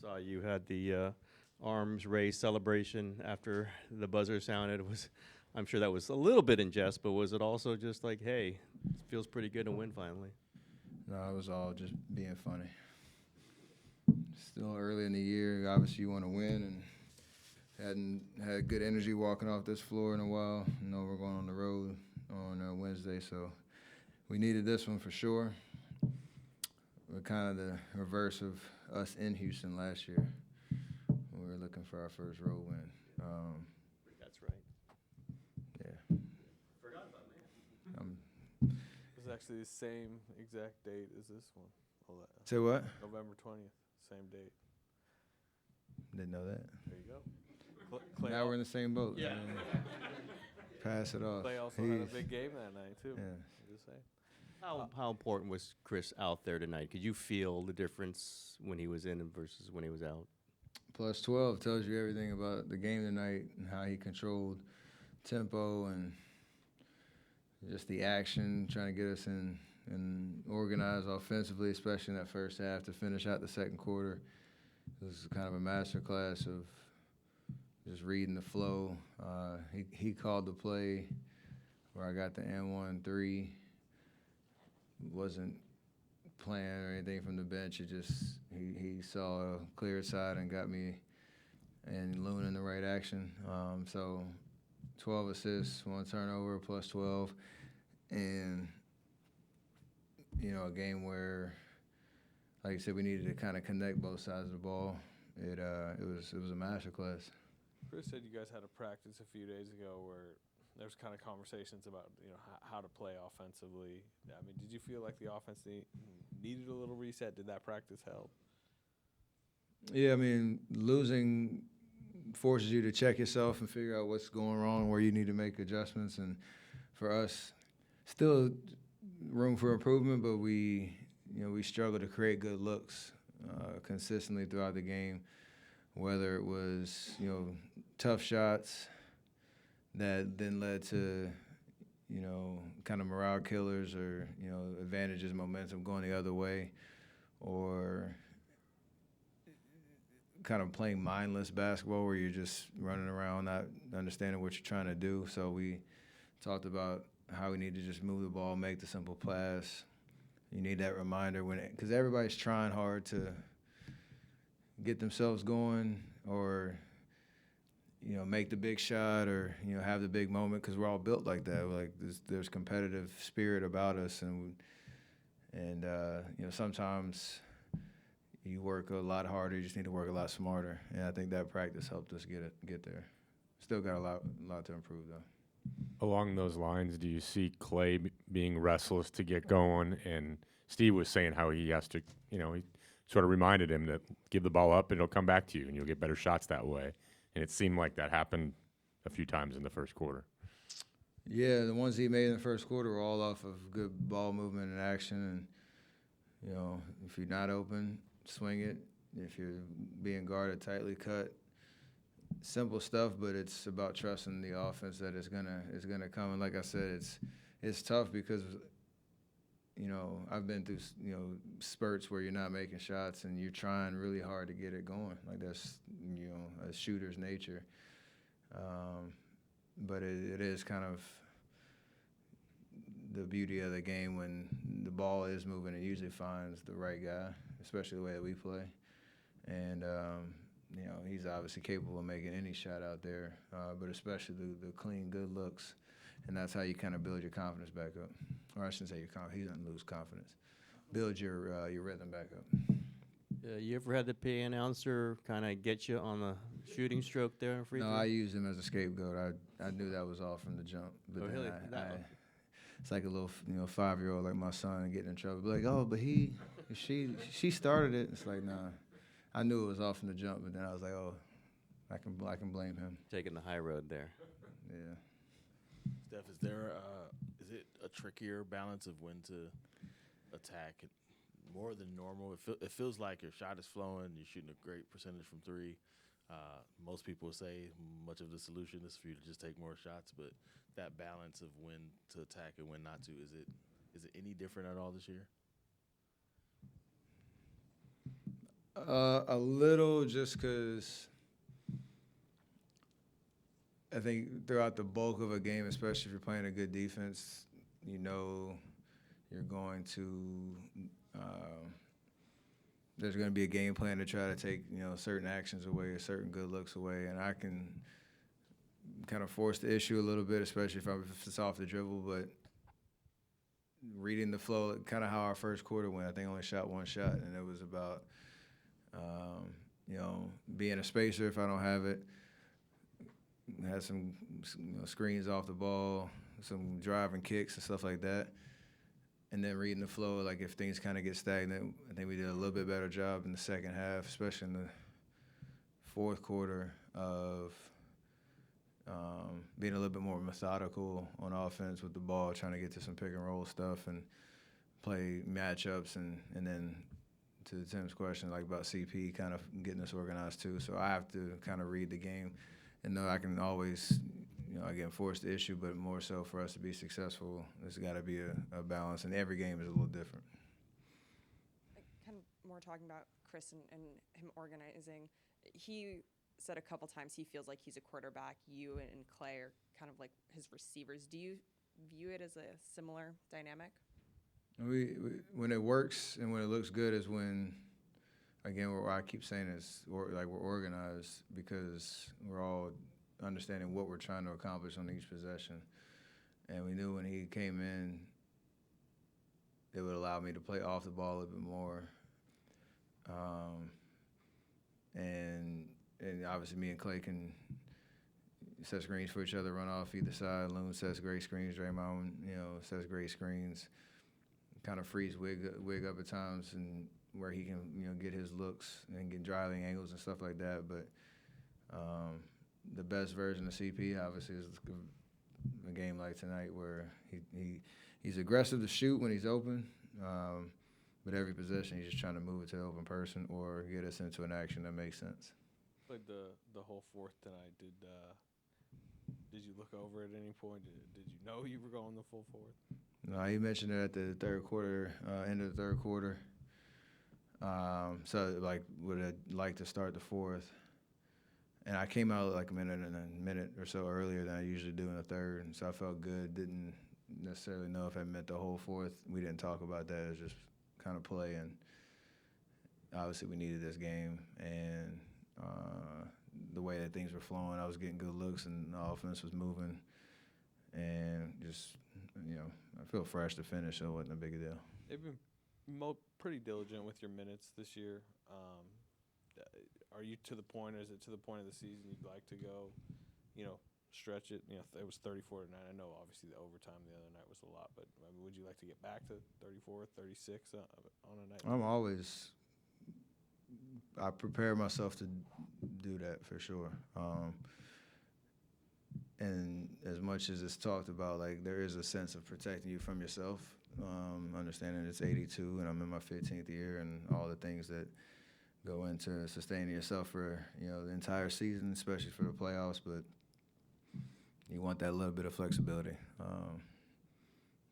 saw you had the arms raised celebration after the buzzer sounded. I'm sure that was a little bit in jest, but was it also just like, hey, it feels pretty good to win finally? No, it was all just being funny. Still early in the year. Obviously, you want to win, and hadn't had good energy walking off this floor in a while. We're going on the road on Wednesday, so we needed this one for sure. We're kind of the reverse of us in Houston last year. We were looking for our first road win. That's right. Yeah. Forgot about that. It was actually the same exact date as this one. Say what? November 20th, same date. Didn't know that. There you go. Now we're in the same boat. Yeah. Pass it off. Clay also had a big game that night, too. Yeah. Just saying. How important was Chris out there tonight? Could you feel the difference when he was in versus when he was out? Plus 12 tells you everything about the game tonight and how he controlled tempo and just the action, trying to get us in and organized offensively, especially in that first half to finish out the second quarter. It was kind of a master class of just reading the flow. He called the play where I got the N1-3. Wasn't playing or anything from the bench. It just he saw a clear side and got me and Loon in the right action. So 12 assists, 1 turnover, plus 12, and a game where, like you said, we needed to kind of connect both sides of the ball. It was a masterclass. Chris said you guys had a practice a few days ago where there's kind of conversations about how to play offensively. I mean, did you feel like the offense needed a little reset? Did that practice help? Yeah, I mean, losing forces you to check yourself and figure out what's going wrong, where you need to make adjustments. And for us, still room for improvement, but we struggle to create good looks consistently throughout the game, whether it was, tough shots that then led to, kind of morale killers or, advantages, momentum going the other way, or kind of playing mindless basketball where you're just running around not understanding what you're trying to do. So we talked about how we need to just move the ball, make the simple pass. You need that reminder because everybody's trying hard to get themselves going or make the big shot or have the big moment because we're all built like that. Like there's competitive spirit about us, and sometimes you work a lot harder. You just need to work a lot smarter, and I think that practice helped us get there. Still got a lot to improve though. Along those lines, do you see Clay being restless to get going? And Steve was saying how he has to, he sort of reminded him that give the ball up and it'll come back to you and you'll get better shots that way. And it seemed like that happened a few times in the first quarter. Yeah, the ones he made in the first quarter were all off of good ball movement and action. And, if you're not open, swing it. If you're being guarded, tightly cut. Simple stuff, but it's about trusting the offense that it's gonna come. And like I said, it's tough because, I've been through, spurts where you're not making shots and you're trying really hard to get it going. Like that's, a shooter's nature. But it is kind of the beauty of the game when the ball is moving. It usually finds the right guy, especially the way that we play. And, he's obviously capable of making any shot out there, but especially the clean, good looks. And that's how you kind of build your confidence back up. Or I shouldn't say your confidence. He doesn't lose confidence. Build your rhythm back up. You ever had the PA announcer kind of get you on the shooting stroke there? No, I used him as a scapegoat. I knew that was all from the jump. But then really? it's like a little 5-year-old like my son getting in trouble. Like, oh, but she started it. It's like, nah. I knew it was off from the jump, but then I was like, oh, I can blame him. Taking the high road there. Yeah. Steph, is it a trickier balance of when to attack more than normal? It feels like your shot is flowing, you're shooting a great percentage from three. Most people say much of the solution is for you to just take more shots, but that balance of when to attack and when not to, is it any different at all this year? A little, just because I think throughout the bulk of a game, especially if you're playing a good defense, you know you're going to there's going to be a game plan to try to take certain actions away or certain good looks away, and I can kind of force the issue a little bit, especially if it's off the dribble. But reading the flow, kind of how our first quarter went, I think I only shot one shot, and it was about being a spacer if I don't have it. Had some screens off the ball, some driving kicks and stuff like that. And then reading the flow, like if things kind of get stagnant, I think we did a little bit better job in the second half, especially in the fourth quarter, of being a little bit more methodical on offense with the ball, trying to get to some pick and roll stuff and play matchups, and then to Tim's question, like about CP, kind of getting us organized too. So I have to kind of read the game and know I can always, again, force the issue, but more so for us to be successful, there's got to be a balance, and every game is a little different. Kind of more talking about Chris and him organizing. He said a couple times he feels like he's a quarterback. You and Clay are kind of like his receivers. Do you view it as a similar dynamic? We when it works and when it looks good is when, again, what I keep saying is we're organized, because we're all understanding what we're trying to accomplish on each possession. And we knew when he came in, it would allow me to play off the ball a little bit more. And obviously me and Clay can set screens for each other, run off either side. Loon sets great screens. Draymond, sets great screens. Kind of frees Wig up at times, and where he can, get his looks and get driving angles and stuff like that. But the best version of CP, obviously, is a game like tonight where he's aggressive to shoot when he's open, but every possession he's just trying to move it to the open person or get us into an action that makes sense. Played the whole fourth tonight. Did you look over at any point? Did you know you were going the full fourth? No, he mentioned it at the third quarter, end of the third quarter. So, would have liked to start the fourth. And I came out like a minute or so earlier than I usually do in the third, and so I felt good. Didn't necessarily know if I meant the whole fourth. We didn't talk about that. It was just kind of play, and obviously we needed this game. And the way that things were flowing, I was getting good looks, and the offense was moving. And just, I feel fresh to finish, so it wasn't a big deal. They've been pretty diligent with your minutes this year. Are you to the point, or is it to the point of the season you'd like to go, stretch it? It was 34 tonight. I know obviously the overtime the other night was a lot, but would you like to get back to 34, 36 on a night? I prepare myself to do that for sure. And as much as it's talked about, there is a sense of protecting you from yourself, understanding it's 82 and I'm in my 15th year, and all the things that go into sustaining yourself for, the entire season, especially for the playoffs. But you want that little bit of flexibility.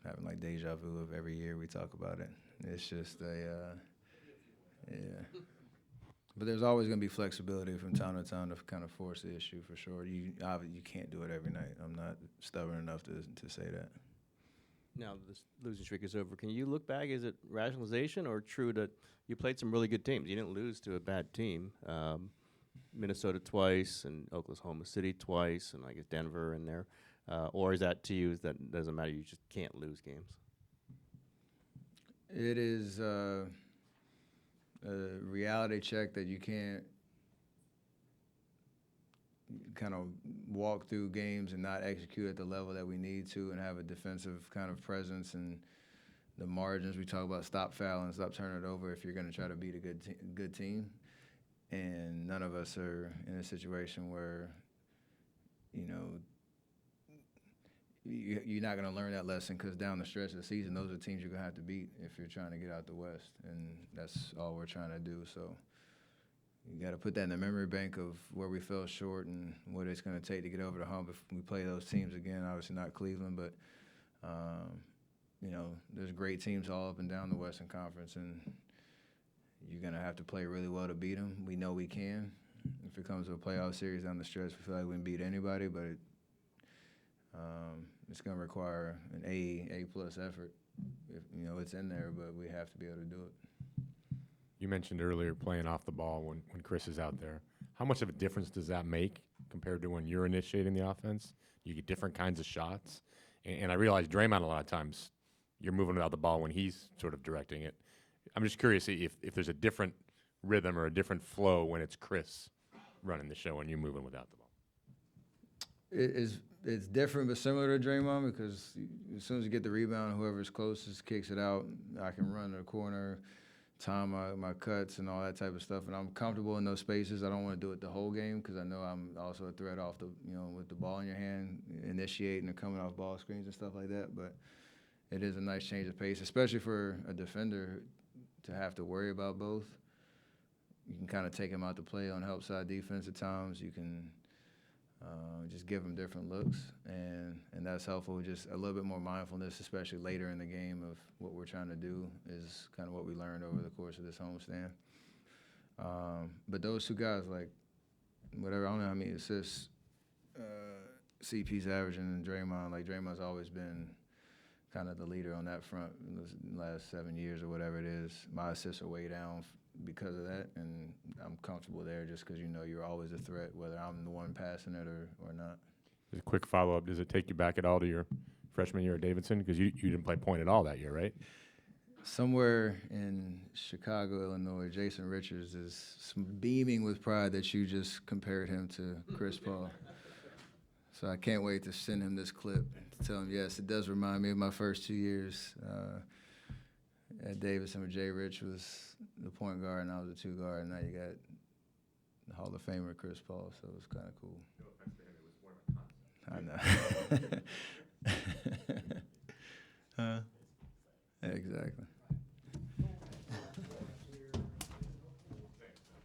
Having deja vu of every year we talk about it. It's just yeah. But there's always going to be flexibility from time to time to kind of force the issue, for sure. You can't do it every night. I'm not stubborn enough to say that. Now this losing streak is over. Can you look back? Is it rationalization or true that you played some really good teams? You didn't lose to a bad team. Minnesota twice and Oklahoma City twice, and I guess Denver in there. Or is that to you that doesn't matter? You just can't lose games. It is a reality check that you can't kind of walk through games and not execute at the level that we need to, and have a defensive kind of presence and the margins. We talk about stop fouling, stop turning it over if you're going to try to beat a good team. And none of us are in a situation where, you're not going to learn that lesson, because down the stretch of the season, those are teams you're going to have to beat if you're trying to get out the West. And that's all we're trying to do. So you got to put that in the memory bank of where we fell short and what it's going to take to get over the hump if we play those teams again. Obviously not Cleveland, but, there's great teams all up and down the Western Conference. And you're going to have to play really well to beat them. We know we can. If it comes to a playoff series down the stretch, we feel like we can beat anybody, but it's going to require an A-plus effort. If, it's in there, but we have to be able to do it. You mentioned earlier playing off the ball when Chris is out there. How much of a difference does that make compared to when you're initiating the offense? You get different kinds of shots. And I realize Draymond, a lot of times, you're moving without the ball when he's sort of directing it. I'm just curious if there's a different rhythm or a different flow when it's Chris running the show and you're moving without the ball. It's different but similar to Draymond because as soon as you get the rebound, whoever's closest kicks it out. I can run to the corner, time my cuts and all that type of stuff, and I'm comfortable in those spaces. I don't want to do it the whole game because I know I'm also a threat off the with the ball in your hand, initiating and coming off ball screens and stuff like that. But it is a nice change of pace, especially for a defender to have to worry about both. You can kind of take him out to play on help side defense at times. You can just give them different looks, and that's helpful. Just a little bit more mindfulness, especially later in the game, of what we're trying to do is kind of what we learned over the course of this homestand. But those two guys, like, whatever, I don't know how many assists CP's averaging and Draymond. Like, Draymond's always been kind of the leader on that front in the last 7 years or whatever it is. My assists are way down because of that, and I'm comfortable there just because you're always a threat, whether I'm the one passing it or not. Just a quick follow-up. Does it take you back at all to your freshman year at Davidson? Because you didn't play point at all that year, right? Somewhere in Chicago, Illinois, Jason Richards is beaming with pride that you just compared him to Chris Paul. So I can't wait to send him this clip to tell him, yes, it does remind me of my first 2 years at Davidson, where Jay Rich was the point guard and I was the two guard, and now you got the Hall of Famer Chris Paul, so it was kind of cool. No offense to him, it was more of a concept. I know. Exactly.